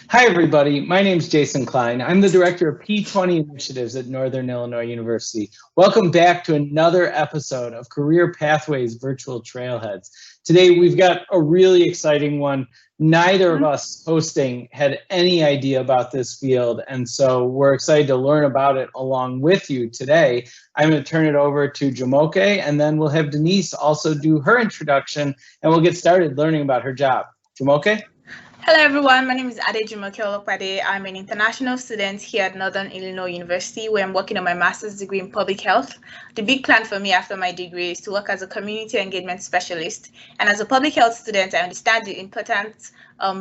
Hi, everybody. My name is Jason Klein. I'm the Director of P20 Initiatives at Northern Illinois University. Welcome back to another episode of Career Pathways Virtual Trailheads. Today, we've got a really exciting one. Neither of us hosting had any idea about this field, and so we're excited to learn about it along with you today. I'm going to turn it over to Jamoke, and then we'll have Denise also do her introduction, and we'll get started learning about her job. Jamoke? Hello everyone, my name is Adejumoke Olopade. I'm an international student here at Northern Illinois University where I'm working on my master's degree in public health. The big plan for me after my degree is to work as a community engagement specialist. And as a public health student, I understand the important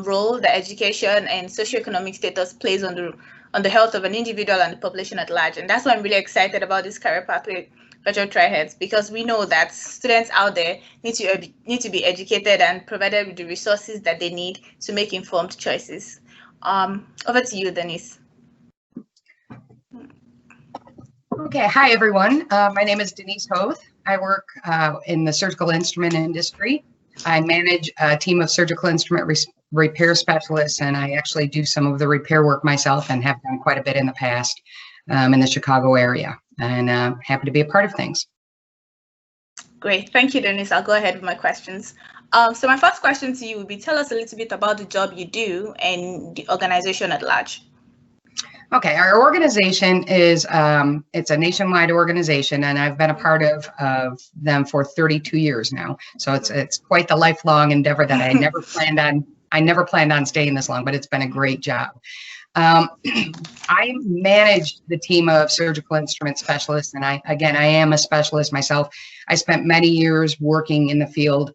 role that education and socioeconomic status plays on the health of an individual and the population at large. And that's why I'm really excited about this Career Pathway Virtual Trailheads, because we know that students out there need to be educated and provided with the resources that they need to make informed choices. Over to you, Denise. Okay, hi everyone. My name is Denise Hoth. I work in the surgical instrument industry. I manage a team of surgical instrument repair specialists, and I actually do some of the repair work myself and have done quite a bit in the past in the Chicago area. And happy to be a part of things. Great, thank you, Denise. I'll go ahead with my questions. So my first question to you would be, tell us a little bit about the job you do and the organization at large. Okay, our organization is, it's a nationwide organization, and I've been a part of them for 32 years now. So it's quite the lifelong endeavor that I never planned on staying this long, but it's been a great job. I manage the team of surgical instrument specialists, and I am a specialist myself. I spent many years working in the field.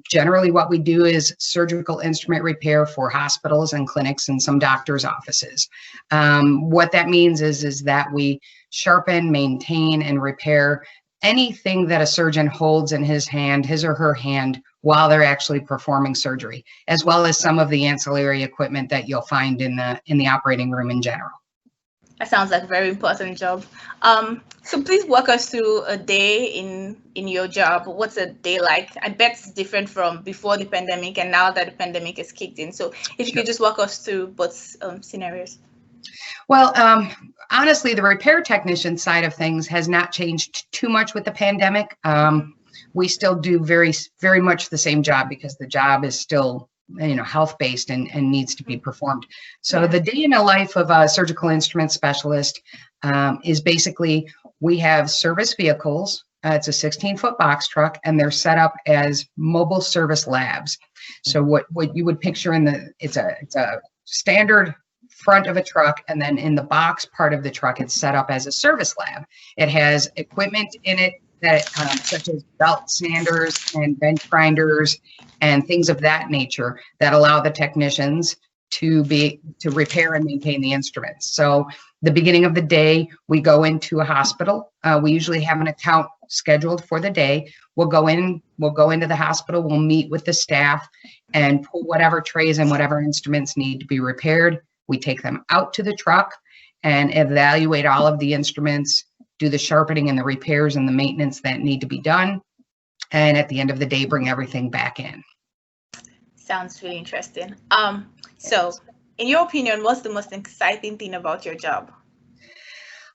Generally, what we do is surgical instrument repair for hospitals and clinics and some doctors' offices. What that means is that we sharpen, maintain, and repair anything that a surgeon holds in his or her hand while they're actually performing surgery, as well as some of the ancillary equipment that you'll find in the operating room in general. That sounds like a very important job. So please walk us through a day in your job. What's a day like? I bet it's different from before the pandemic and now that the pandemic has kicked in. So if you could just walk us through both scenarios. Well, honestly, the repair technician side of things has not changed too much with the pandemic. We still do very, very much the same job because the job is still, health-based and needs to be performed. So the day in the life of a surgical instrument specialist is basically, we have service vehicles. It's a 16-foot box truck, and they're set up as mobile service labs. So what you would picture it's a standard front of a truck, and then in the box part of the truck, it's set up as a service lab. It has equipment in it that such as belt sanders and bench grinders and things of that nature that allow the technicians to repair and maintain the instruments. So the beginning of the day, we go into a hospital. We usually have an account scheduled for the day. We'll go into the hospital, we'll meet with the staff and pull whatever trays and whatever instruments need to be repaired. We take them out to the truck and evaluate all of the instruments, do the sharpening and the repairs and the maintenance that need to be done. And at the end of the day, bring everything back in. Sounds really interesting. So in your opinion, what's the most exciting thing about your job?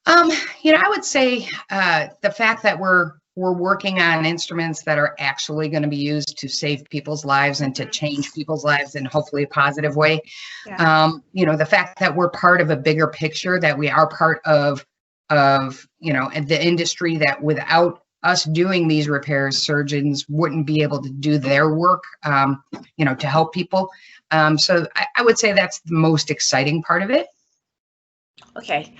I would say the fact that we're working on instruments that are actually going to be used to save people's lives and to change people's lives in hopefully a positive way. Yeah. The fact that we're part of a bigger picture, that we are part of the industry, that without us doing these repairs, surgeons wouldn't be able to do their work, to help people. So I would say that's the most exciting part of it. Okay.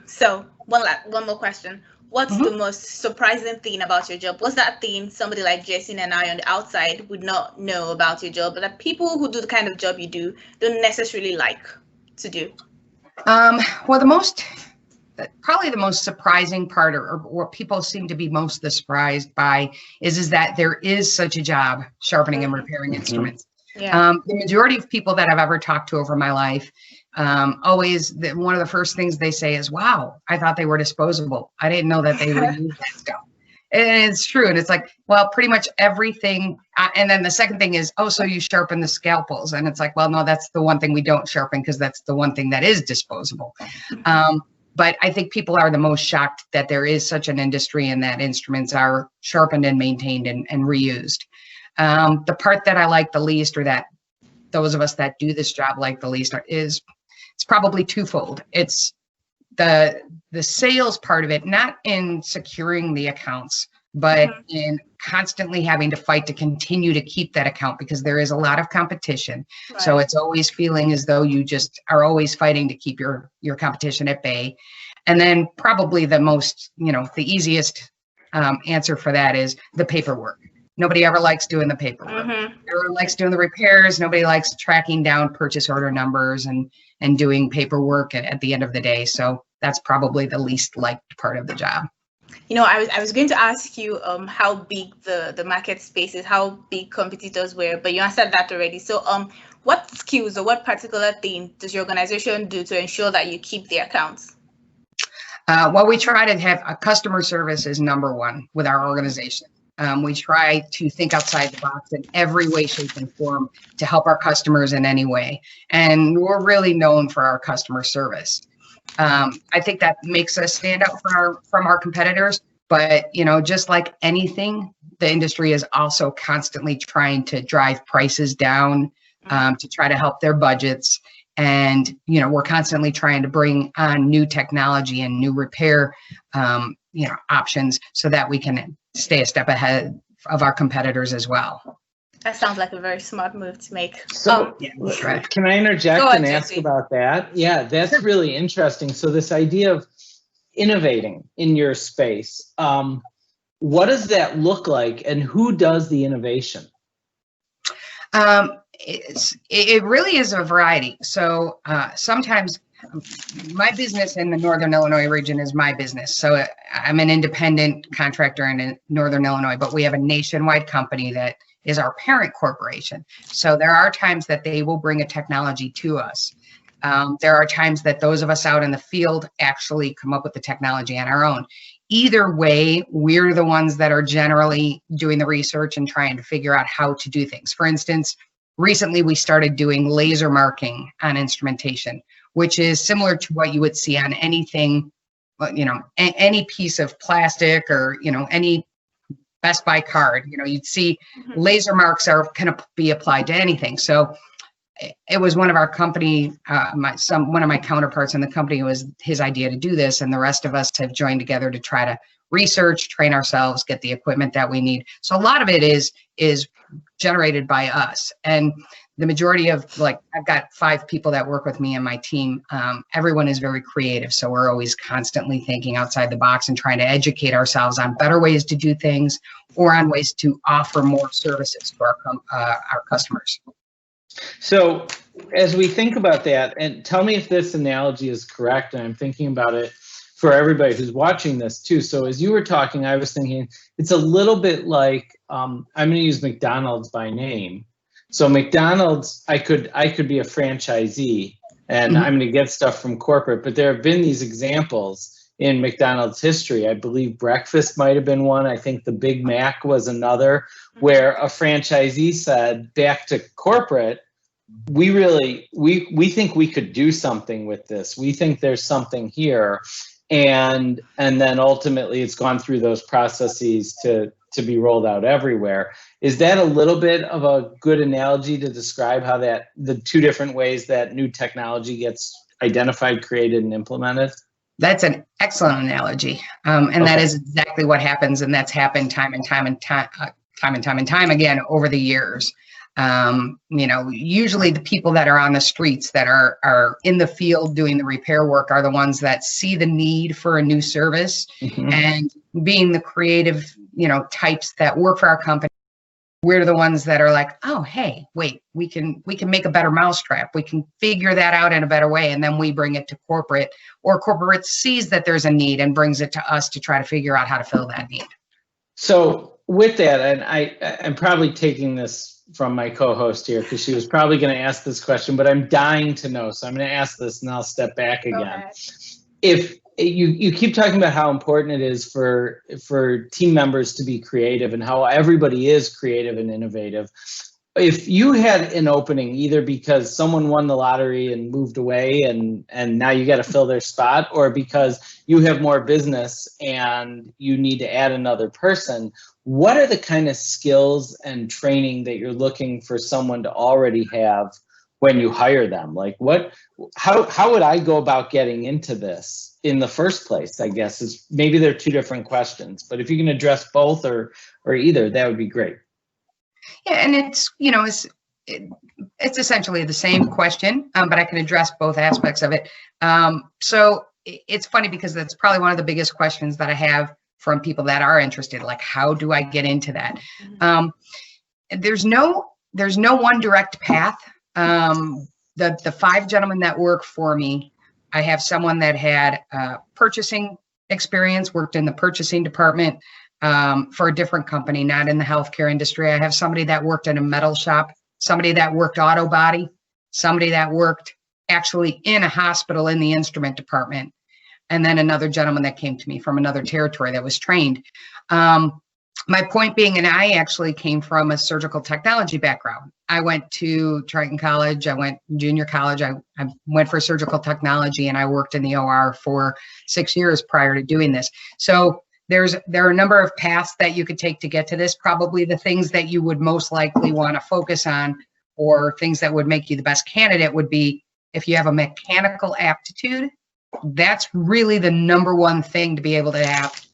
So one more question. What's the most surprising thing about your job? What's that thing somebody like Jason and I on the outside would not know about your job, but that people who do the kind of job you do don't necessarily like to do? Well, probably the most surprising part, or what people seem to be most surprised by, is that there is such a job, sharpening and repairing instruments. Yeah. The majority of people that I've ever talked to over my life, always one of the first things they say is, "Wow, I thought they were disposable. I didn't know that they would use that stuff." And it's true. And it's like, well, pretty much everything. And then the second thing is, oh, so you sharpen the scalpels. And it's like, well, no, that's the one thing we don't sharpen because that's the one thing that is disposable. But I think people are the most shocked that there is such an industry and that instruments are sharpened and maintained and reused. The part that I like the least, or that those of us that do this job like the least, is it's probably twofold. It's the sales part of it, not in securing the accounts, but in constantly having to fight to continue to keep that account because there is a lot of competition. Right. So it's always feeling as though you just are always fighting to keep your competition at bay. And then probably the most, the easiest answer for that is the paperwork. Nobody ever likes doing the paperwork. Everyone likes doing the repairs. Nobody likes tracking down purchase order numbers and doing paperwork at the end of the day. So that's probably the least liked part of the job. I was going to ask you how big the market space is, how big competitors were, but you answered that already. So what skills or what particular thing does your organization do to ensure that you keep the accounts? Well, we try to have a customer service is number one with our organization. We try to think outside the box in every way, shape, and form to help our customers in any way. And we're really known for our customer service. I think that makes us stand out from our competitors. But, just like anything, the industry is also constantly trying to drive prices down to try to help their budgets. And, we're constantly trying to bring on new technology and new repair, options so that we can stay a step ahead of our competitors as well. That sounds like a very smart move to make. So can I interject and ask about that? Yeah, that's really interesting. So this idea of innovating in your space, what does that look like and who does the innovation? It really is a variety. So sometimes my business in the Northern Illinois region is my business. So I'm an independent contractor in Northern Illinois, but we have a nationwide company that is our parent corporation. So there are times that they will bring a technology to us. There are times that those of us out in the field actually come up with the technology on our own. Either way, we're the ones that are generally doing the research and trying to figure out how to do things. For instance, recently we started doing laser marking on instrumentation, which is similar to what you would see on anything, any piece of plastic or, any Best Buy card. You'd see laser marks can be applied to anything. So it was one of our company, one of my counterparts in the company, was his idea to do this, and the rest of us have joined together to try to research, train ourselves, get the equipment that we need. So a lot of it is generated by us. And the majority of, I've got 5 people that work with me and my team. Everyone is very creative. So we're always constantly thinking outside the box and trying to educate ourselves on better ways to do things or on ways to offer more services to our customers. So as we think about that, and tell me if this analogy is correct, and I'm thinking about it for everybody who's watching this too. So as you were talking, I was thinking it's a little bit like, I'm going to use McDonald's by name. So McDonald's, I could be a franchisee and I'm going to get stuff from corporate, but there have been these examples in McDonald's history. I believe breakfast might have been one. I think the Big Mac was another, where a franchisee said back to corporate, we think we could do something with this. We think there's something here. And then ultimately it's gone through those processes to be rolled out everywhere. Is that a little bit of a good analogy to describe how the 2 different ways that new technology gets identified, created, and implemented? That's an excellent analogy. And that is exactly what happens. And that's happened time and time again over the years. Usually the people that are on the streets that are in the field doing the repair work are the ones that see the need for a new service. And being the creative, types that work for our company, we're the ones that are like, oh, hey, wait, we can make a better mousetrap. We can figure that out in a better way. And then we bring it to corporate, or corporate sees that there's a need and brings it to us to try to figure out how to fill that need. So with that, and I'm probably taking this from my co-host here because she was probably going to ask this question, but I'm dying to know. So I'm going to ask this and I'll step back again. you keep talking about how important it is for team members to be creative and how everybody is creative and innovative. If you had an opening, either because someone won the lottery and moved away and now you got to fill their spot, or because you have more business and you need to add another person, what are the kind of skills and training that you're looking for someone to already have when you hire them? Like how would I go about getting into this in the first place, I guess, is maybe they're two different questions, but if you can address both or either, that would be great. Yeah, and it's, you know, it's essentially the same question, but I can address both aspects of it. So it's funny because that's probably one of the biggest questions that I have from people that are interested, like, how do I get into that? There's no one direct path. The 5 gentlemen that work for me, I have someone that had purchasing experience, worked in the purchasing department for a different company, not in the healthcare industry. I have somebody that worked in a metal shop, somebody that worked auto body, somebody that worked actually in a hospital in the instrument department, and then another gentleman that came to me from another territory that was trained. My point being, and I actually came from a surgical technology background. I went to Triton College, I went junior college, I went for surgical technology, and I worked in the OR for 6 years prior to doing this. So there are a number of paths that you could take to get to this. Probably the things that you would most likely want to focus on, or things that would make you the best candidate, would be if you have a mechanical aptitude. That's really the number one thing to be able to have.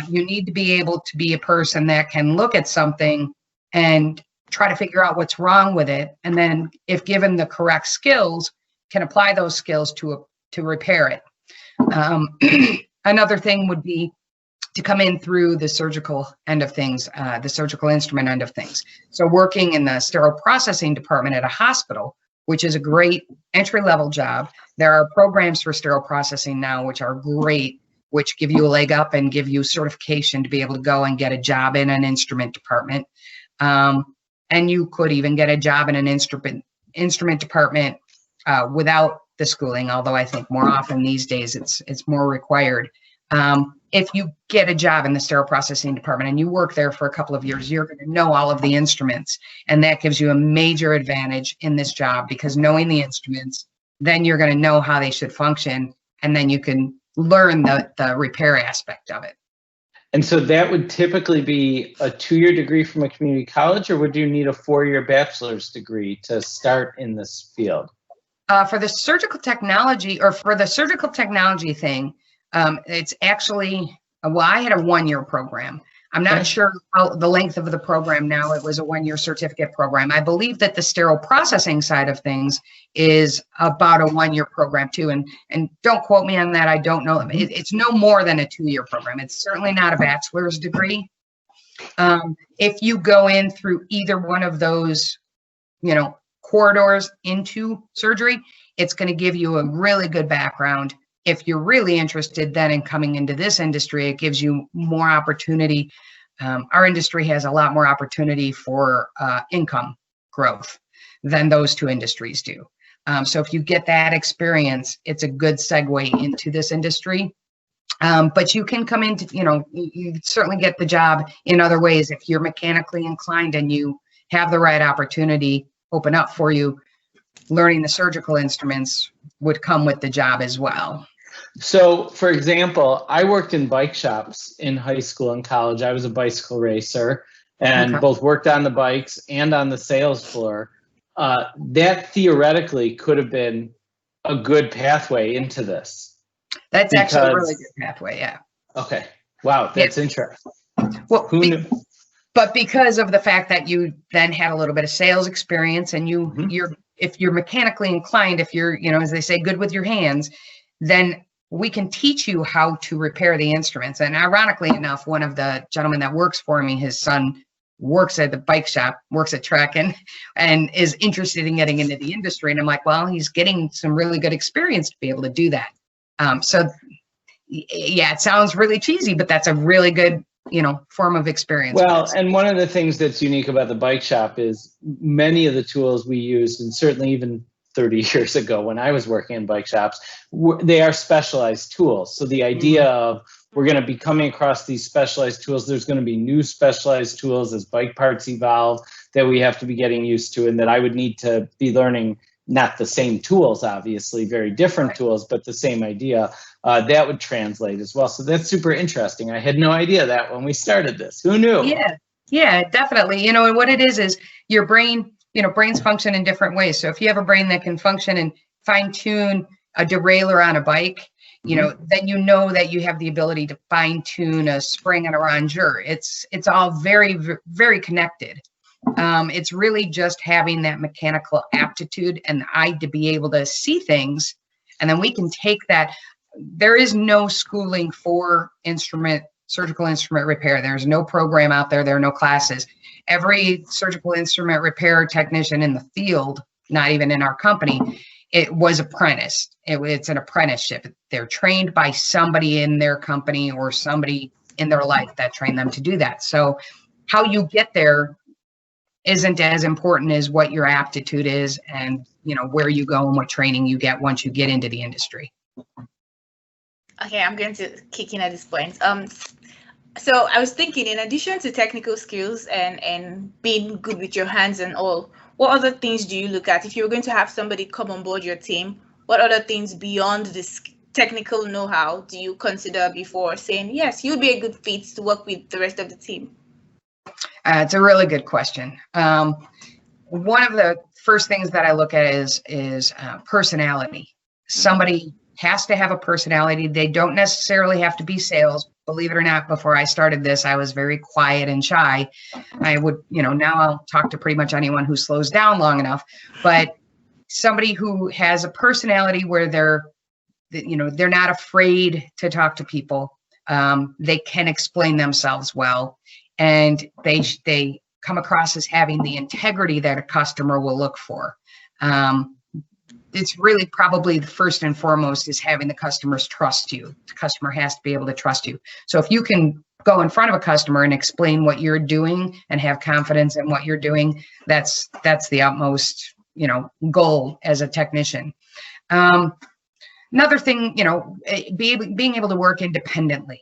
You need to be able to be a person that can look at something and try to figure out what's wrong with it, and then, if given the correct skills, can apply those skills to repair it. Another thing would be to come in through the surgical end of things, the surgical instrument end of things. So working in the sterile processing department at a hospital, which is a great entry-level job. There are programs for sterile processing now, which are great, which give you a leg up and give you certification to be able to go and get a job in an instrument department. And you could even get a job in an instrument department without the schooling, although I think more often these days it's more required. If you get a job in the sterile processing department and you work there for a couple of years, you're going to know all of the instruments, and that gives you a major advantage in this job, because knowing the instruments, then you're going to know how they should function, and then you can learn the repair aspect of it. And so that would typically be a 2-year degree from a community college, or would you need a 4-year bachelor's degree to start in this field? For the surgical technology, thing, it's actually, well, I had a 1-year program. I'm not sure how the length of the program now. It was a 1-year certificate program. I believe that the sterile processing side of things is about a 1-year program too. And don't quote me on that. I don't know. It's no more than a 2-year program. It's certainly not a bachelor's degree. If you go in through either one of those, corridors into surgery, it's going to give you a really good background. If you're really interested then in coming into this industry, it gives you more opportunity. Our industry has a lot more opportunity for income growth than those two industries do. So if you get that experience, it's a good segue into this industry. But you can come into, you certainly get the job in other ways. If you're mechanically inclined and you have the right opportunity open up for you, learning the surgical instruments would come with the job as well. So, for example, I worked in bike shops in high school and college. I was a bicycle racer and both worked on the bikes and on the sales floor. That theoretically could have been a good pathway into this. That's actually a really good pathway, yeah. Okay. Wow, that's interesting. Well, who knew? But because of the fact that you then had a little bit of sales experience, and if you're mechanically inclined, if you're, as they say, good with your hands, then we can teach you how to repair the instruments. And ironically enough, one of the gentlemen that works for me, his son works at the bike shop, works at Trek, and is interested in getting into the industry. And I'm like, well, he's getting some really good experience to be able to do that. So yeah, it sounds really cheesy, but that's a really good, form of experience. Well, and one of the things that's unique about the bike shop is many of the tools we use, and certainly even 30 years ago when I was working in bike shops, they are specialized tools. So the idea of we're going to be coming across these specialized tools, there's going to be new specialized tools as bike parts evolve that we have to be getting used to, and that I would need to be learning not the same tools, obviously, very different tools, but the same idea, that would translate as well. So that's super interesting. I had no idea that when we started this. Who knew? Yeah, definitely. You know, and what it is your brain, you know, brains function in different ways. So if you have a brain that can function and fine tune a derailleur on a bike, you know, then you know that you have the ability to fine tune a spring and a rongeur. It's all very, very connected. It's really just having that mechanical aptitude and the eye to be able to see things. And then we can take that. There is no schooling for surgical instrument repair. There's no program out there. There are no classes. Every surgical instrument repair technician in the field, not even in our company, it was apprentice. It's an apprenticeship. They're trained by somebody in their company or somebody in their life that trained them to do that. So how you get there isn't as important as what your aptitude is and, you know, where you go and what training you get once you get into the industry. Okay, I'm going to kick in at this point. So I was thinking, in addition to technical skills and being good with your hands and all, what other things do you look at? If you're going to have somebody come on board your team, what other things beyond this technical know-how do you consider before saying, yes, you'll be a good fit to work with the rest of the team? It's a really good question. One of the first things that I look at is personality. Somebody has to have a personality. They don't necessarily have to be sales. Believe it or not, before I started this, I was very quiet and shy. I would, you know, now I'll talk to pretty much anyone who slows down long enough. But somebody who has a personality where they're not afraid to talk to people. They can explain themselves well, and they come across as having the integrity that a customer will look for. It's really probably the first and foremost is having the customers trust you. The customer has to be able to trust you. So if you can go in front of a customer and explain what you're doing and have confidence in what you're doing, that's the utmost, you know, goal as a technician. Another thing, you know, being able to work independently,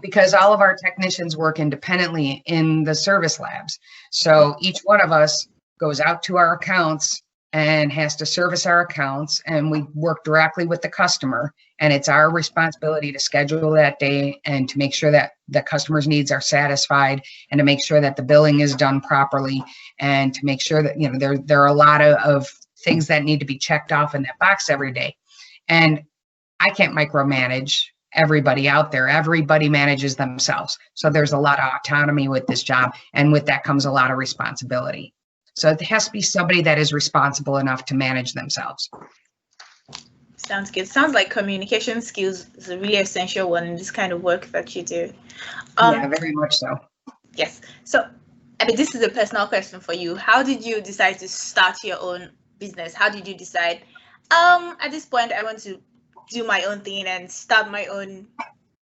because all of our technicians work independently in the service labs. So each one of us goes out to our accounts and has to service our accounts, and we work directly with the customer, and it's our responsibility to schedule that day and to make sure that the customer's needs are satisfied, and to make sure that the billing is done properly, and to make sure that, you know, there are a lot of things that need to be checked off in that box every day. And I can't micromanage everybody out there. Everybody manages themselves. So there's a lot of autonomy with this job, and with that comes a lot of responsibility. So it has to be somebody that is responsible enough to manage themselves. Sounds good. Sounds like communication skills is a really essential one in this kind of work that you do. Yeah, very much so. Yes. So, I mean, this is a personal question for you. How did you decide to start your own business? How did you decide, at this point, I want to do my own thing and start my own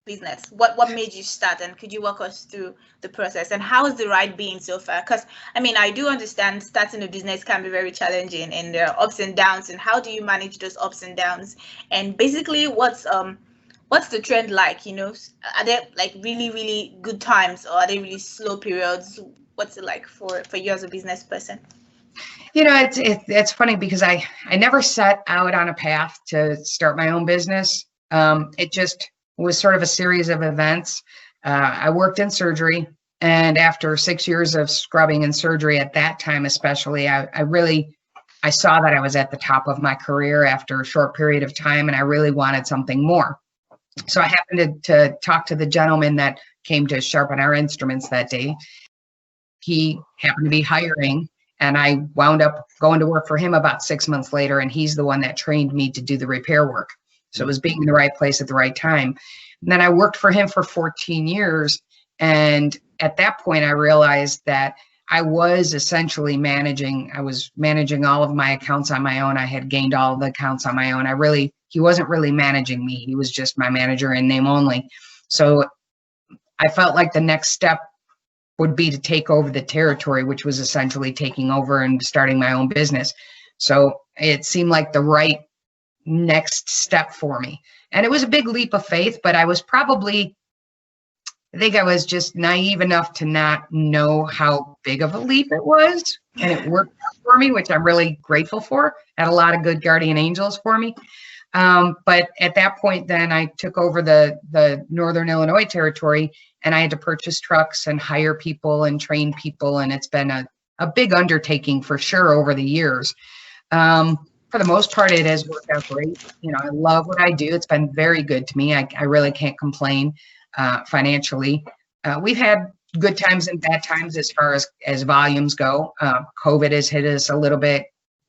business? What made you start, and could you walk us through the process, and how has the ride been so far? Because I mean, I do understand starting a business can be very challenging, and there are ups and downs, and how do you manage those ups and downs? And basically, what's the trend like? You know, are there like really good times, or are they really slow periods? What's it like for you as a business person? You know, it's funny because I never set out on a path to start my own business. It just was sort of a series of events. I worked in surgery, and after 6 years of scrubbing and surgery at that time, especially, I saw that I was at the top of my career after a short period of time, and I really wanted something more. So I happened to talk to the gentleman that came to sharpen our instruments that day. He happened to be hiring, and I wound up going to work for him about 6 months later, and he's the one that trained me to do the repair work. So it was being in the right place at the right time. And then I worked for him for 14 years. And at that point, I realized that I was essentially managing all of my accounts on my own. I had gained all of the accounts on my own. He wasn't really managing me. He was just my manager in name only. So I felt like the next step would be to take over the territory, which was essentially taking over and starting my own business. So it seemed like the right next step for me. And it was a big leap of faith, but I think I was just naive enough to not know how big of a leap it was. And it worked out for me, which I'm really grateful for. Had a lot of good guardian angels for me. But at that point, then I took over the Northern Illinois territory, and I had to purchase trucks and hire people and train people. And it's been a big undertaking for sure over the years. For the most part, it has worked out great. I love what I do. It's been very good to me. I really can't complain financially. We've had good times and bad times as far as volumes go. COVID has hit us a little bit,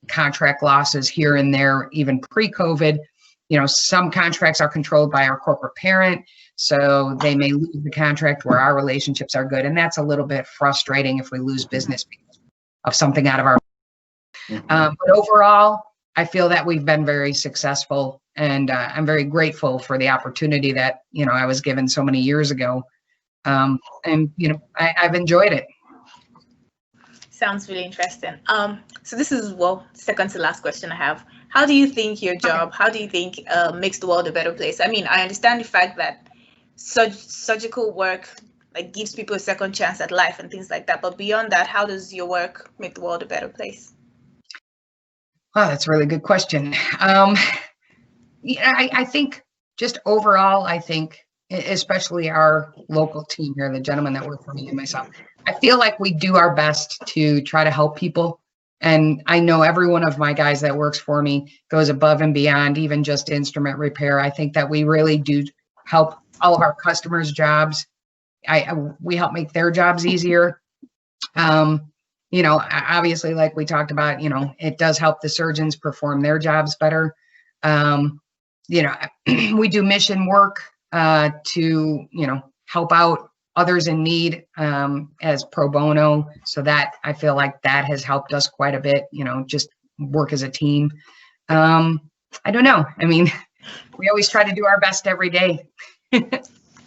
contract losses here and there, even pre-COVID. Some contracts are controlled by our corporate parent, so they may lose the contract where our relationships are good. And that's a little bit frustrating if we lose business because of something out of our. But overall, I feel that we've been very successful, and I'm very grateful for the opportunity that, I was given so many years ago. And, I've enjoyed it. Sounds really interesting. So this is, second to last question I have. How do you think your job, how do you think makes the world a better place? I mean, I understand the fact that surgical work gives people a second chance at life and things like that. But beyond that, how does your work make the world a better place? Wow, that's a really good question. I think just overall, especially our local team here, the gentlemen that work for me and myself, I feel like we do our best to try to help people. And I know every one of my guys that works for me goes above and beyond, even just instrument repair. I think that we really do help all of our customers' jobs. We help make their jobs easier. Obviously, like we talked about, it does help the surgeons perform their jobs better. We do mission work to, help out others in need as pro bono. So that I feel like that has helped us quite a bit, just work as a team. I don't know. I mean, we always try to do our best every day.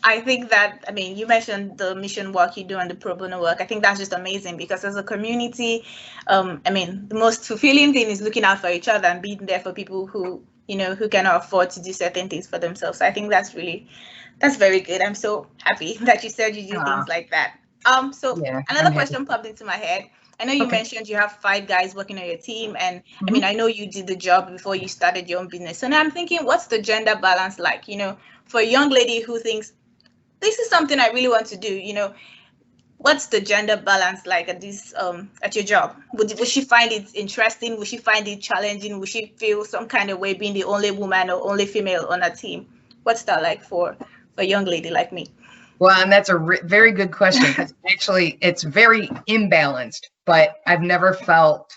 I think that, you mentioned the mission work you do and the pro bono work. I think that's just amazing because as a community, the most fulfilling thing is looking out for each other and being there for people who cannot afford to do certain things for themselves. So I think that's very good. I'm so happy that you said you do things like that. Another question popped into my head. I know you mentioned you have 5 guys working on your team, and I know you did the job before you started your own business. So now I'm thinking, what's the gender balance like? For a young lady who thinks this is something I really want to do, what's the gender balance like at your job? Would she find it interesting? Would she find it challenging? Would she feel some kind of way being the only woman or only female on a team? What's that like for a young lady like me? Well, and that's a very good question. Actually, it's very imbalanced, but I've never felt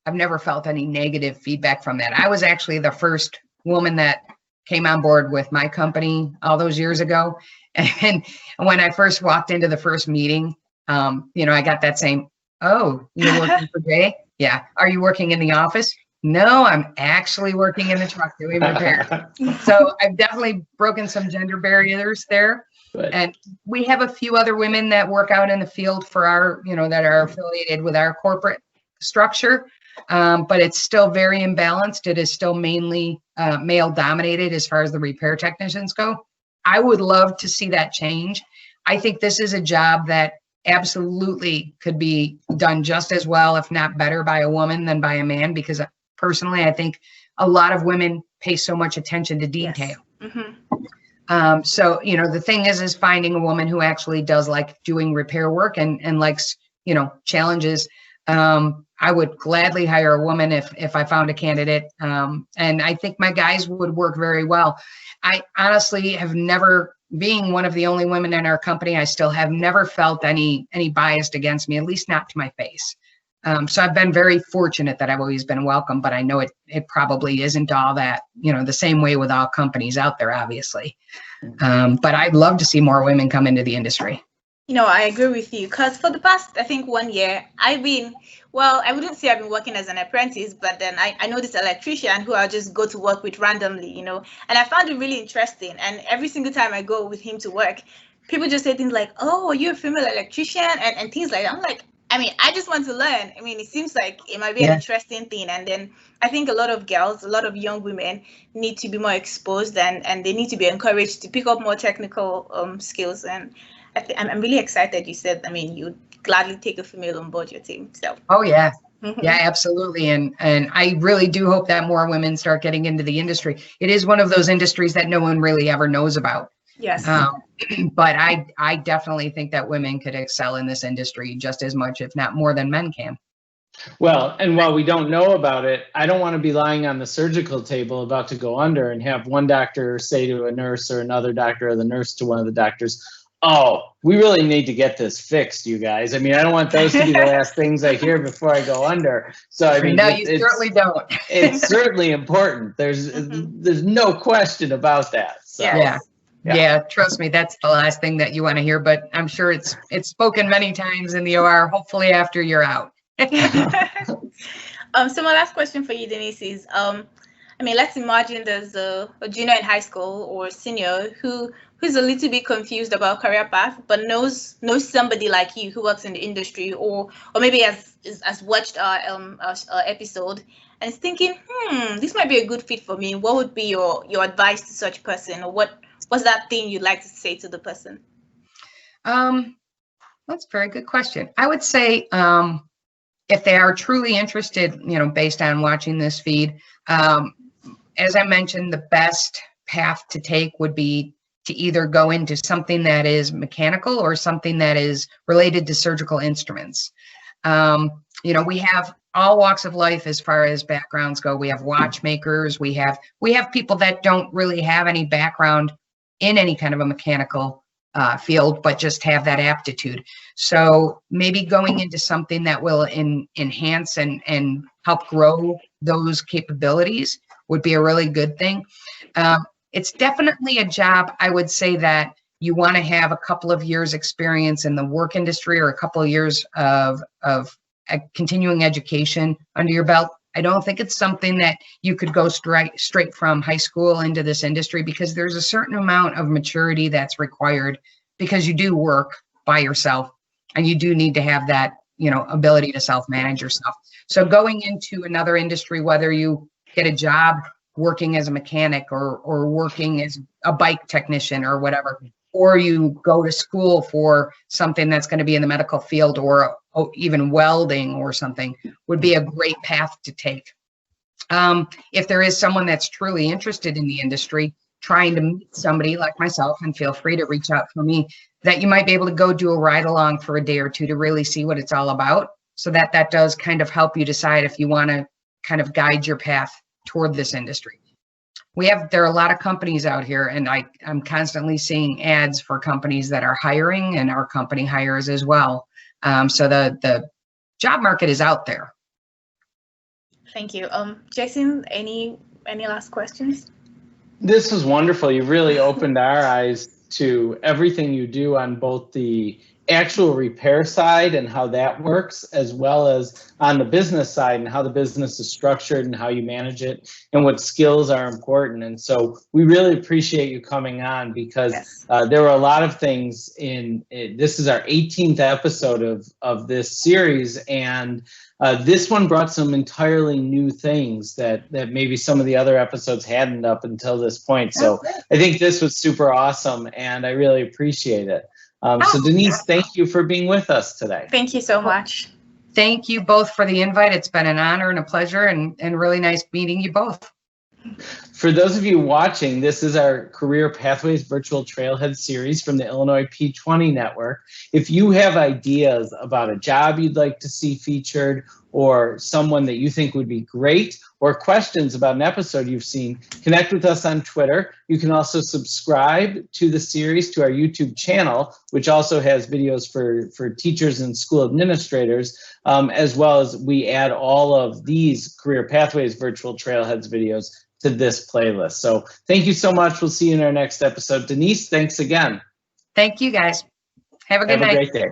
any negative feedback from that. I was actually the first woman that came on board with my company all those years ago. And when I first walked into the first meeting, I got that same, "Oh, you're working for Jay? Yeah. Are you working in the office?" "No, I'm actually working in the truck doing repair." So I've definitely broken some gender barriers there. Good. And we have a few other women that work out in the field for our, that are affiliated with our corporate structure. But it's still very imbalanced. It is still mainly male dominated as far as the repair technicians go. I would love to see that change. I think this is a job that absolutely could be done just as well, if not better, by a woman than by a man, because personally, I think a lot of women pay so much attention to detail. Yes. So, the thing is finding a woman who actually does like doing repair work and likes, challenges. I would gladly hire a woman if I found a candidate. And I think my guys would work very well. I honestly have never, being one of the only women in our company, I still have never felt any bias against me, at least not to my face. So I've been very fortunate that I've always been welcome, but I know it probably isn't all that, the same way with all companies out there, obviously. But I'd love to see more women come into the industry. I agree with you because for the past, I think 1 year, I wouldn't say I've been working as an apprentice, but then I know this electrician who I'll just go to work with randomly, and I found it really interesting. And every single time I go with him to work, people just say things like, "Oh, are you a female electrician?" and things like that. I'm like, I mean, I just want to learn. I mean, it seems like it might be an interesting thing. And then I think a lot of girls, a lot of young women need to be more exposed and they need to be encouraged to pick up more technical skills. And I'm really excited. You said, I mean, you'd gladly take a female on board your team. So. Oh, yeah. Yeah, absolutely. And I really do hope that more women start getting into the industry. It is one of those industries that no one really ever knows about. Yes. But I definitely think that women could excel in this industry just as much, if not more, than men can. Well, and while we don't know about it, I don't want to be lying on the surgical table about to go under and have one doctor say to a nurse or another doctor or the nurse to one of the doctors, oh, we really need to get this fixed, you guys. I mean, I don't want those to be the last things I hear before I go under. So, I mean, no, you certainly don't. It's certainly important. There's no question about that. So. Yeah, trust me, that's the last thing that you want to hear, but I'm sure it's spoken many times in the OR, hopefully after you're out. So my last question for you, Denise, is I mean, let's imagine there's a junior in high school or a senior who's a little bit confused about career path, but knows somebody like you who works in the industry or maybe has watched our episode and is thinking, this might be a good fit for me. What would be your advice to such person, or what's that thing you'd like to say to the person? That's a very good question. I would say if they are truly interested, based on watching this feed, as I mentioned, the best path to take would be to either go into something that is mechanical or something that is related to surgical instruments. We have all walks of life as far as backgrounds go. We have watchmakers. We have people that don't really have any background in any kind of a mechanical field, but just have that aptitude. So maybe going into something that will enhance and help grow those capabilities would be a really good thing. It's definitely a job, I would say, that you want to have a couple of years experience in the work industry or a couple of years of continuing education under your belt. I don't think it's something that you could go straight from high school into this industry, because there's a certain amount of maturity that's required, because you do work by yourself and you do need to have that, ability to self-manage yourself. So going into another industry, whether you get a job working as a mechanic or working as a bike technician or whatever, or you go to school for something that's going to be in the medical field or even welding or something, would be a great path to take. If there is someone that's truly interested in the industry, trying to meet somebody like myself, and feel free to reach out for me, that you might be able to go do a ride along for a day or two to really see what it's all about. So that does kind of help you decide if you want to kind of guide your path toward this industry. There are a lot of companies out here, and I'm constantly seeing ads for companies that are hiring, and our company hires as well. So the job market is out there. Thank you. Jason, any last questions? This was wonderful. You really opened our eyes to everything you do on both the actual repair side and how that works, as well as on the business side and how the business is structured and how you manage it and what skills are important. And so we really appreciate you coming on, because there were a lot of things this is our 18th episode of this series, and this one brought some entirely new things that maybe some of the other episodes hadn't up until this point. So I think this was super awesome, and I really appreciate it. So Denise, thank you for being with us today. Thank you so much. Thank you both for the invite. It's been an honor and a pleasure, and really nice meeting you both. For those of you watching, this is our Career Pathways Virtual Trailhead series from the Illinois P20 Network. If you have ideas about a job you'd like to see featured, or someone that you think would be great, or questions about an episode you've seen, connect with us on Twitter. You can also subscribe to the series to our YouTube channel, which also has videos for teachers and school administrators, as well as we add all of these Career Pathways Virtual Trailheads videos to this playlist. So thank you so much. We'll see you in our next episode. Denise, thanks again. Thank you, guys. Have a good night. Have a great day.